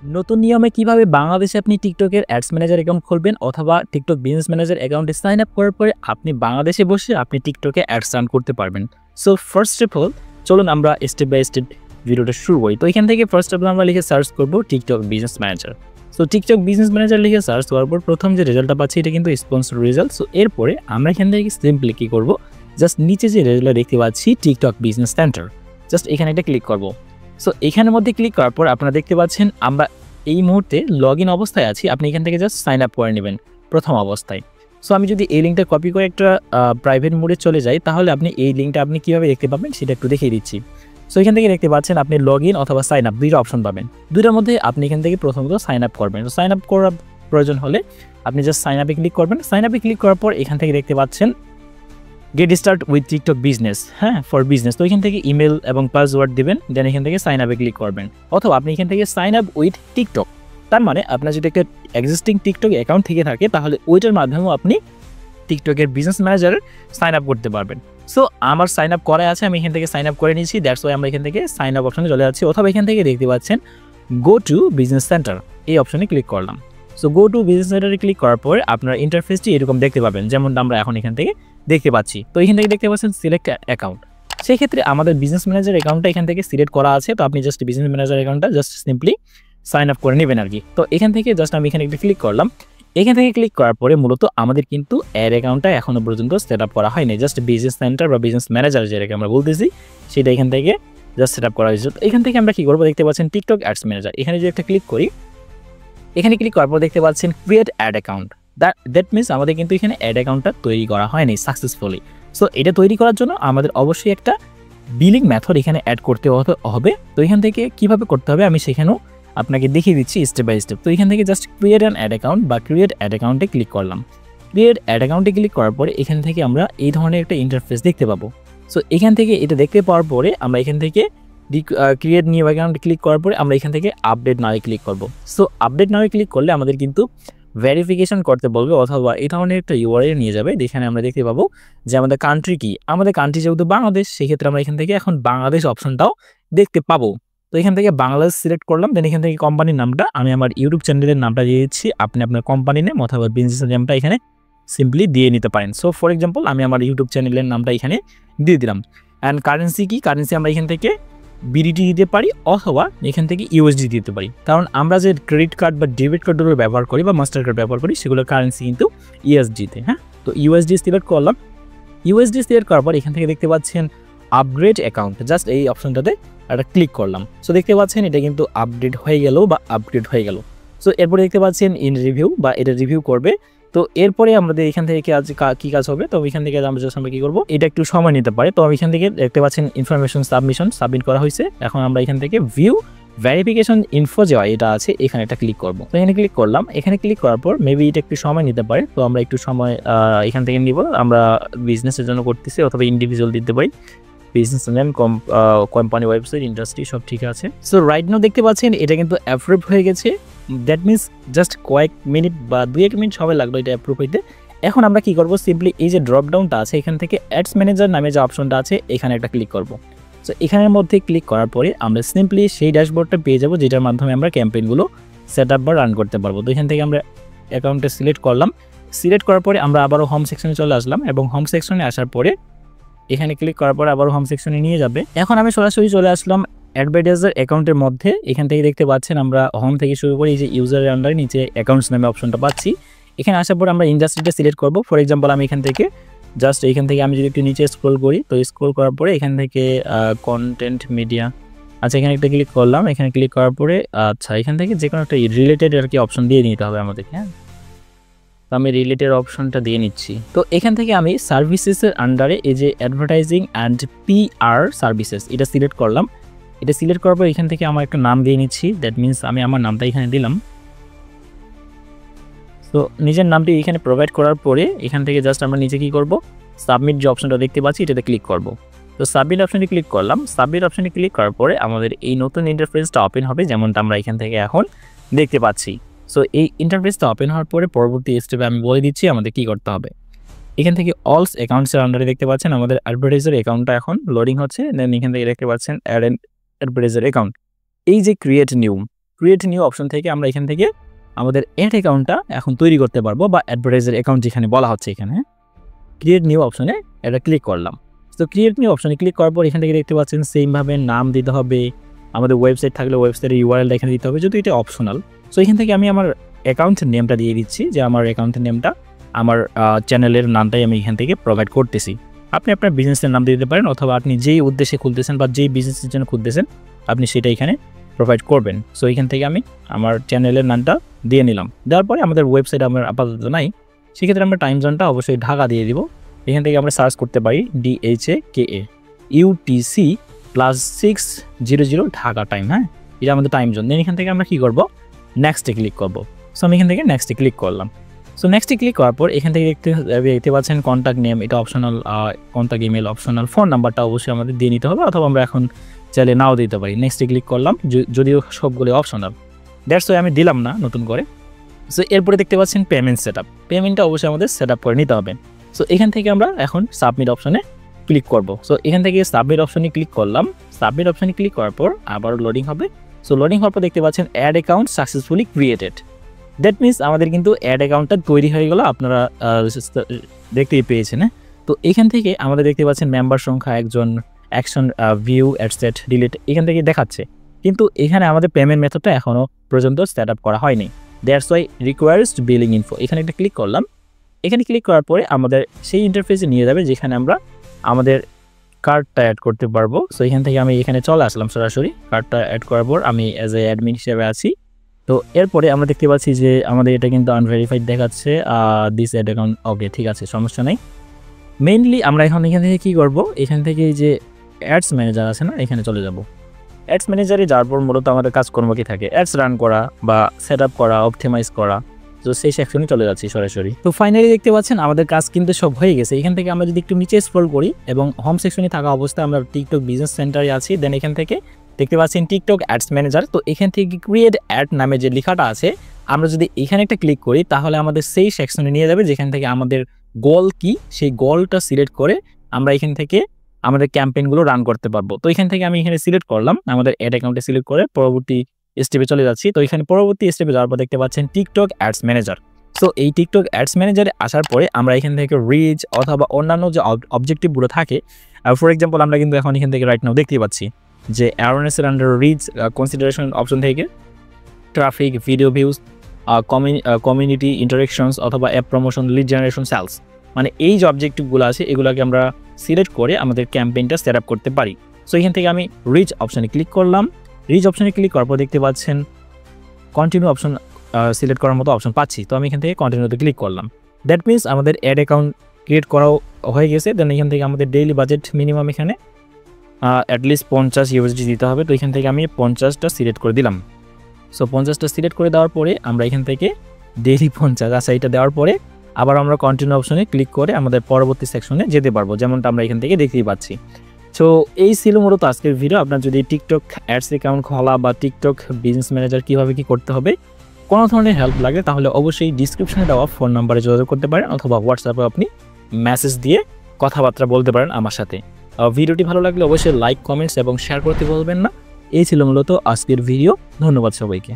নতুন নিয়মে কিভাবে বাংলাদেশে আপনি টিকটকের অ্যাডস ম্যানেজার অ্যাকাউন্ট খুলবেন অথবা টিকটক বিজনেস ম্যানেজার অ্যাকাউন্টে সাইন আপ করার পরে আপনি বাংলাদেশে বসে আপনি টিকটকে অ্যাডস রান করতে পারবেন। সো ফার্স্ট অফ অল চলুন আমরা স্টেপ বাই স্টেপ ভিডিওটা শুরু করি। তো এখান থেকে ফার্স্ট অফ অল আমরা লিখে সার্চ করবো TikTok business manager. So TikTok business manager লিখে সার্চ করার পর প্রথম যে রেজাল্টটা পাচ্ছি এটা কিন্তু স্পন্সর রেজাল্ট। সো এরপরে আমরা এখান থেকে সিম্পলি কী করবো, জাস্ট নিচে যে রেজাল্টটা দেখতে পাচ্ছি টিকটক বিজনেস সেন্টার, জাস্ট এখানে একটা ক্লিক করবো। সো এখানের মধ্যে ক্লিক করার পর আপনারা দেখতে পাচ্ছেন আমরা এই মুহূর্তে লগ ইন অবস্থায় আছি। আপনি এখান থেকে জাস্ট সাইন আপ করে নেবেন প্রথম অবস্থায়। সো আমি যদি এই লিঙ্কটা কপি করে একটা প্রাইভেট মোডে চলে যাই তাহলে আপনি এই লিঙ্কটা আপনি কীভাবে দেখতে পাবেন সেটা একটু দেখিয়ে দিচ্ছি। সো এখান থেকে দেখতে পাচ্ছেন আপনি লগ ইন অথবা সাইন আপ দুইটা অপশন পাবেন। দুইটার মধ্যে আপনি এখান থেকে প্রথমত সাইন আপ করবেন। তো সাইন আপ করার প্রয়োজন হলে আপনি জাস্ট সাইন আপে ক্লিক করবেন। সাইন আপে ক্লিক করার পর এখান থেকে দেখতে পাচ্ছেন get start with TikTok business, for business. তো এখান থেকে ইমেল এবং পাসওয়ার্ড দিবেন, দেন এখান থেকে সাইন আপে ক্লিক করবেন। অথবা আপনি এখান থেকে সাইন আপ উইথ টিকটক, তার মানে আপনার যদি একটা এক্সিস্টিং টিকটক অ্যাকাউন্ট থেকে থাকে তাহলে ওইটার মাধ্যমেও আপনি টিকটকের বিজনেস ম্যানেজারে সাইন আপ করতে পারবেন। সো আমার সাইন আপ করা আছে, আমি এখান থেকে সাইন আপ করে নিয়েছি, দ্যাটস ওয়াই আমরা এখান থেকে সাইন আপ অপশনে চলে যাচ্ছি। অথবা এখান থেকে দেখতে পাচ্ছেন গো টু বিজনেস সেন্টার, এই অপশনে ক্লিক করলাম। সো গো টু বিজনেস সেন্টারে ক্লিক করার পর আপনার ইন্টারফেসটি এরকম দেখতে পাবেন, যেমনটা আমরা এখন এখান থেকে দেখতে পাচ্ছি। তো এখান থেকে দেখতে পাচ্ছেন সিলেক্ট অ্যাকাউন্ট। সেই ক্ষেত্রে আমাদের বিজনেস ম্যানেজার অ্যাকাউন্টটা এখান থেকে সিলেক্ট করা আছে। তো আপনি জাস্ট বিজনেস ম্যানেজার অ্যাকাউন্টটা জাস্ট সিম্পলি সাইন আপ করে নেবেন আর কি। তো এখান থেকে জাস্ট আমি এখানে একটা ক্লিক করলাম। এখান থেকে ক্লিক করার পরে মূলত আমাদের কিন্তু অ্যাড অ্যাকাউন্টটা এখনও পর্যন্ত সেট আপ করা হয়নি। জাস্ট বিজনেস সেন্টার বা বিজনেস ম্যানেজার যেটাকে আমরা বলতেছি সেটা এখান থেকে জাস্ট সেট আপ করা হয়েছে। তো এখান থেকে আমরা কী করবো, দেখতে পাচ্ছেন টিকটক অ্যাডস ম্যানেজার। এখানে যদি একটা ক্লিক করি, এখানে ক্লিক করার পর দেখতে পাচ্ছেন create add account. That means আমাদের কিন্তু এখানে অ্যাড অ্যাকাউন্টটা তৈরি করা হয়নি সাকসেসফুলি। সো এটা তৈরি করার জন্য আমাদের অবশ্যই একটা বিলিং মেথড এখানে অ্যাড করতে হবে। তো এখান থেকে কীভাবে করতে হবে আমি সেখানেও আপনাকে দেখিয়ে দিচ্ছি স্টেপ বাই স্টেপ। তো এখান থেকে just create an add account বা ক্রিয়েট অ্যাড অ্যাকাউন্টে ক্লিক করলাম। ক্রিয়েট অ্যাড অ্যাকাউন্টে ক্লিক করার পরে এখান থেকে আমরা এই ধরনের একটা ইন্টারফেস দেখতে পাবো। সো এখান থেকে এটা দেখতে পাওয়ার পরে আমরা এখান থেকে ক্রিয়েট নিউ অ্যাকাউন্ট ক্লিক করার পরে আমরা এখান থেকে আপডেট নাও ক্লিক করব। সো আপডেট নাও ক্লিক করলে আমাদের কিন্তু ভেরিফিকেশন করতে বলবে অথবা এই ধরনের একটা ইউআরএল নিয়ে যাবে, যেখানে আমরা দেখতে পাবো যে আমাদের কান্ট্রি কি। আমাদের কান্ট্রি যেহেতু বাংলাদেশ, সেক্ষেত্রে আমরা এখান থেকে এখন বাংলাদেশ অপশনটাও দেখতে পাবো। তো এখান থেকে বাংলাদেশ সিলেক্ট করলাম, দেন এখান থেকে কোম্পানির নামটা আমি আমার ইউটিউব চ্যানেলের নামটা দিয়ে দিচ্ছি। আপনি আপনার কোম্পানি নেম অথবা বিজনেসের নামটা এখানে সিম্পলি দিয়ে নিতে পারেন। সো ফর এক্সাম্পল আমি আমার ইউটিউব চ্যানেলের নামটা এখানে দিয়ে দিলাম। অ্যান্ড কারেন্সি কি, কারেন্সি আমরা এখান থেকে বিডিটি দিতে পারি অথবা এখান থেকে ইউএসডি দিতে পারি, কারণ আমরা যে ক্রেডিট কার্ড বা ডেবিট কার্ডগুলো ব্যবহার করি বা মাস্টার কার্ড ব্যবহার করি সেগুলোর কারেন্সি কিন্তু ইউএসডিতে। তো ইউএসডি সিলেক্ট করলাম। ইউএসডি সিলেক্ট করার পর এখান থেকে দেখতে পাচ্ছেন আপগ্রেড অ্যাকাউন্ট, জাস্ট এই অপশনটাতে একটা ক্লিক করলাম। সো দেখতে পাচ্ছেন এটা কিন্তু আপডেট হয়ে গেল বা আপগ্রেড হয়ে গেল। সো এরপরে দেখতে পাচ্ছেন ইন রিভিউ বা এটা রিভিউ করবে। তো এরপরে আমাদের এখান থেকে কী কাজ হবে, তো এখান থেকে আমরা কী করবো, এটা একটু সময় নিতে পারে। তো আমি এখান থেকে দেখতে পাচ্ছেন ইনফরমেশন সাবমিট করা হয়েছে। এখন আমরা এখান থেকে ভিউ ভেরিফিকেশন ইনফো যাওয়া এটা আছে, এখানে একটা ক্লিক করবো। তো এখানে ক্লিক করলাম। এখানে ক্লিক করার পর মেবি এটা একটু সময় নিতে পারে, তো আমরা একটু সময় এখান থেকে নিব। আমরা বিজনেসের জন্য করতেছি অথবা ইন্ডিভিজুয়াল দিতে পারি, business name, company, website, industry সব ঠিক আছে। সো রাইট নাও দেখতে পাচ্ছেন এটা কিন্তু অ্যাপ্রুভ হয়ে গেছে। দ্যাট মিনস জাস্ট কয়েক মিনিট বা 2-1 মিনিট সময় লাগলো এটা অ্যাপ্রুভ হইতে। এখন আমরা কি করব, সিম্পলি এই যে ড্রপ ডাউনটা আছে এখান থেকে অ্যাডস ম্যানেজার নামে যে অপশনটা আছে এখানে একটা ক্লিক করব। সো এখানের মধ্যে ক্লিক করার পরে আমরা সিম্পলি সেই ড্যাশবোর্ডটা পেয়ে যাব যেটার মাধ্যমে আমরা ক্যাম্পেইনগুলো সেট আপ বা রান করতে পারবো। তো এখান থেকে আমরা অ্যাকাউন্টে সিলেক্ট করলাম। সিলেক্ট করার পরে আমরা আবারও হোম সেকশনে চলে আসলাম এবং হোম সেকশনে আসার পরে এখানে ক্লিক করার পরে আবার হোম সেকশনে নিয়ে যাবে। এখন আমি সরাসরি চলে আসলাম অ্যাডভার্টাইজার অ্যাকাউন্টের মধ্যে। এখান থেকে দেখতে পাচ্ছেন আমরা হোম থেকে শুরু করে এই যে ইউজারের আন্ডারে নিচে অ্যাকাউন্টস নামে অপশনটা পাচ্ছি। এখানে আসার পর আমরা ইন্ডাস্ট্রিটা সিলেক্ট করব। ফর এক্সাম্পল আমি এখান থেকে জাস্ট এইখান থেকে আমি যদি একটু নিচে স্ক্রল করি, তো স্ক্রল করার পরে এখান থেকে কন্টেন্ট মিডিয়া, আচ্ছা এখানে একটা ক্লিক করলাম। এখানে ক্লিক করার পরে আচ্ছা এখান থেকে যে কোনো একটা রিলেটেড আর কি অপশন দিয়ে নিতে হবে আমাদেরকে। তো আমি রিলেটেড অপশনটা দিয়ে নিচ্ছি। তো এখান থেকে আমি সার্ভিসেসের আন্ডারে এই যে অ্যাডভার্টাইজিং অ্যান্ড পিআর সার্ভিসেস এটা সিলেক্ট করলাম। এটা সিলেক্ট করার পর এখান থেকে আমার একটা নাম দিয়ে নিচ্ছি। দ্যাট মিনস আমি আমার নামটা এখানে দিলাম। তো নিজের নামটি এখানে প্রোভাইড করার পরে এখান থেকে জাস্ট আমরা নিচে কী করব, সাবমিট যে অপশনটা দেখতে পাচ্ছি এটাতে ক্লিক করব। তো সাবমিট অপশনে ক্লিক করলাম। সাবমিট অপশনে ক্লিক করার পরে আমাদের এই নতুন ইন্টারফেসটা ওপেন হবে, যেমনটা আমরা এখান থেকে এখন দেখতে পাচ্ছি। সো এই ইন্টারফেসটা ওপেন হওয়ার পরে পরবর্তী স্টেপে আমি বলে দিচ্ছি আমাদের কী করতে হবে। এখান থেকে অলস অ্যাকাউন্টসের আন্ডারে দেখতে পাচ্ছেন আমাদের অ্যাডভার্টাইজার অ্যাকাউন্টটা এখন লোডিং হচ্ছে। দেন এখান থেকে দেখতে পাচ্ছেন অ্যাড অ্যাডভার্টাইজার অ্যাকাউন্ট। এই যে ক্রিয়েট ক্রিয়েট নিউ অপশন থেকে আমরা এখান থেকে আমাদের অ্যাড অ্যাকাউন্টটা এখন তৈরি করতে পারবো, বা অ্যাডভার্টাইজার অ্যাকাউন্ট যেখানে বলা হচ্ছে এখানে ক্রিয়েট নিউ অপশনে এটা ক্লিক করলাম। তো ক্রিয়েট নিউ অপশনে ক্লিক করার পর এখান থেকে দেখতে পাচ্ছেন সেমভাবে নাম দিতে হবে, আমাদের ওয়েবসাইট থাকলে ওয়েবসাইটের ইউআরএলটা এখানে দিতে হবে, যদি এটা অপশনাল। সো এখান থেকে আমি আমার অ্যাকাউন্টের নেমটা দিয়ে দিচ্ছি, যে আমার অ্যাকাউন্টের নেমটা আমার চ্যানেলের নামটাই আমি এখান থেকে প্রোভাইড করতেছি। আপনি আপনার বিজনেসের নাম দিতে পারেন, অথবা আপনি যেই উদ্দেশ্যে খুলতেছেন বা যেই বিজনেসের জন্য খুলতেছেন আপনি সেটা এখানে প্রোভাইড করবেন। সো এখান থেকে আমি আমার চ্যানেলের নামটা দিয়ে নিলাম। দেওয়ার পরে আমাদের ওয়েবসাইট আমার আপাতত নাই, সেক্ষেত্রে আমরা টাইম জোনটা অবশ্যই ঢাকা দিয়ে দিব। এখান থেকে আমরা সার্চ করতে পারি DHAKA UTC +600 ঢাকা টাইম। হ্যাঁ, এটা আমাদের টাইম জোন। দেন এখান থেকে আমরা কী করবো, নেক্সটে ক্লিক করবো। সো আমি এখান থেকে নেক্সটে ক্লিক করলাম। সো নেক্সটে ক্লিক করার পর এখান থেকে দেখতে পাচ্ছেন কন্ট্যাক্ট নেম, এটা optional, contact email optional, phone নাম্বারটা অবশ্যই আমাদের দিয়ে নিতে হবে, অথবা আমরা এখন চাইলে নাও দিতে পারি। নেক্সটে ক্লিক করলাম, যদিও সবগুলো অপশনাল, দ্যাটস ওয়াই আমি দিলাম না নতুন করে। সো এরপরে দেখতে পাচ্ছেন পেমেন্ট সেট আপ, পেমেন্টটা অবশ্যই আমাদের সেট আপ করে নিতে হবে। সো এখান থেকে আমরা এখন সাবমিট অপশনে ক্লিক করব। সো এখান থেকে সাবমিট অপশনে ক্লিক করলাম। সাবমিট অপশনে ক্লিক করার পর আবার লোডিং হবে। সো লোডিং হওয়ার পর দেখতে পাচ্ছেন ad account successfully created. That means আমাদের কিন্তু অ্যাড অ্যাকাউন্টটা তৈরি হয়ে গেল, আপনারা দেখতেই পেয়েছেন। তো এখান থেকে আমাদের দেখতে পাচ্ছেন মেম্বার সংখ্যা, একজন, অ্যাকশন, ভিউ, অ্যাডসেট, ডিলিট এখান থেকে দেখাচ্ছে, কিন্তু এখানে আমাদের পেমেন্ট মেথডটা এখনও পর্যন্ত সেট আপ করা হয়নি। That's why requires billing info, এখানে একটা ক্লিক করলাম। এখানে ক্লিক করার পরে আমাদের সেই ইন্টারফেসে নিয়ে যাবে যেখানে আমরা আমাদের কার্ডটা অ্যাড করতে পারবো। সো এখান থেকে আমি এখানে চলে আসলাম সরাসরি। কার্ডটা অ্যাড করার পর আমি অ্যাজ এ অ্যাডমিন হিসেবে আছি। তো এরপরে আমরা দেখতে পাচ্ছি যে আমাদের এটা কিন্তু আনভেরিফাইড দেখাচ্ছে, দিস অ্যাড অ্যাকাউন্ট, ওকে ঠিক আছে, সমস্যা নেই। মেইনলি আমরা এখন এখান থেকে কী করবো, এখান থেকে যে অ্যাডস ম্যানেজার আছে না, এখানে চলে যাব। অ্যাডস ম্যানেজারে যাওয়ার পর মূলত আমাদের কাজকর্ম কী থাকে, অ্যাডস রান করা বা সেট আপ করা, অপটিমাইজ করা। তো সেই সেকশনে চলে যাচ্ছি সরাসরি। তো ফাইনালি দেখতে পাচ্ছেন আমাদের কাজ কিন্তু সব হয়ে গেছে। এখান থেকে আমরা যদি একটু নিচে স্ক্রল করি এবং হোম সেকশনে থাকা অবস্থায় আমরা টিকটক বিজনেস সেন্টারে আছি। দেন এখান থেকে দেখতে পাচ্ছেন টিকটক অ্যাডস ম্যানেজার। তো এখান থেকে ক্রিয়েট অ্যাড নামে যে লেখাটা আছে, আমরা যদি এখানে একটা ক্লিক করি তাহলে আমাদের সেই সেকশনে নিয়ে যাবে যেখান থেকে আমাদের গোল কি, সেই গোলটা সিলেক্ট করে আমরা এখান থেকে আমাদের ক্যাম্পেইনগুলো রান করতে পারবো। তো এখান থেকে আমি এখানে সিলেক্ট করলাম, আমাদের অ্যাড অ্যাকাউন্টে সিলেক্ট করে পরবর্তী স্টেপে চলে যাচ্ছি। তো এখানে পরবর্তী স্টেপে যাওয়ার পর দেখতে পাচ্ছেন টিকটক অ্যাডস ম্যানেজার। সো এই টিকটক অ্যাডস ম্যানেজারে আসার পরে আমরা এখান থেকে রিচ অথবা অন্যান্য যে অবজেক্টিভগুলো থাকে, ফর এক্সাম্পল আমরা কিন্তু এখন এখান থেকে রাইট নাও দেখতে পাচ্ছি যে অ্যাওয়ারনেসের আন্ডার রিচ কনসিডারেশন অপশন থেকে traffic, video views, community interactions অথবা app promotion, lead generation, sales, মানে এই যে অবজেক্টিভগুলো আছে এগুলোকে আমরা সিলেক্ট করে আমাদের ক্যাম্পেইনটা সেট আপ করতে পারি। সো এখান থেকে আমি রিচ অপশানে ক্লিক করলাম। রিচ অপশানে ক্লিক করার পর দেখতে পাচ্ছেন কন্টিনিউ অপশন সিলেক্ট করার মতো অপশন পাচ্ছি। তো আমি এখান থেকে কন্টিনিউতে ক্লিক করলাম। দ্যাট মিনস আমাদের অ্যাড অ্যাকাউন্ট ক্রিয়েট করাও হয়ে গেছে। দেন এখান থেকে আমাদের ডেইলি বাজেট মিনিমাম এখানে অ্যাটলিস্ট 50 USD দিতে হবে। তো এখান থেকে আমি 50টা সিলেক্ট করে দিলাম। সো 50টা সিলেক্ট করে দেওয়ার পরে আমরা এখান থেকে ডেইলি 50, আচ্ছা এটা দেওয়ার পরে আবার আমরা কন্টিনিউ অপশনে ক্লিক করে আমাদের পরবর্তী সেকশনে যেতে পারবো, যেমনটা আমরা এখান থেকে দেখতেই পাচ্ছি। সো এই ছিল মূলত আজকের ভিডিও। আপনার যদি টিকটক অ্যাডস অ্যাকাউন্ট খোলা বা টিকটক বিজনেস ম্যানেজার কীভাবে কী করতে হবে কোনো ধরনের হেল্প লাগে তাহলে অবশ্যই ডিসক্রিপশনে দেওয়া ফোন নাম্বারে যোগাযোগ করতে পারেন, অথবা হোয়াটসঅ্যাপে আপনি মেসেজ দিয়ে কথাবার্তা বলতে পারেন আমার সাথে। ভিডিওটি ভালো লাগলে অবশ্যই লাইক, কমেন্টস এবং শেয়ার করতে বলবেন না। এই ছিল মূলত আজকের ভিডিও। ধন্যবাদ সবাইকে।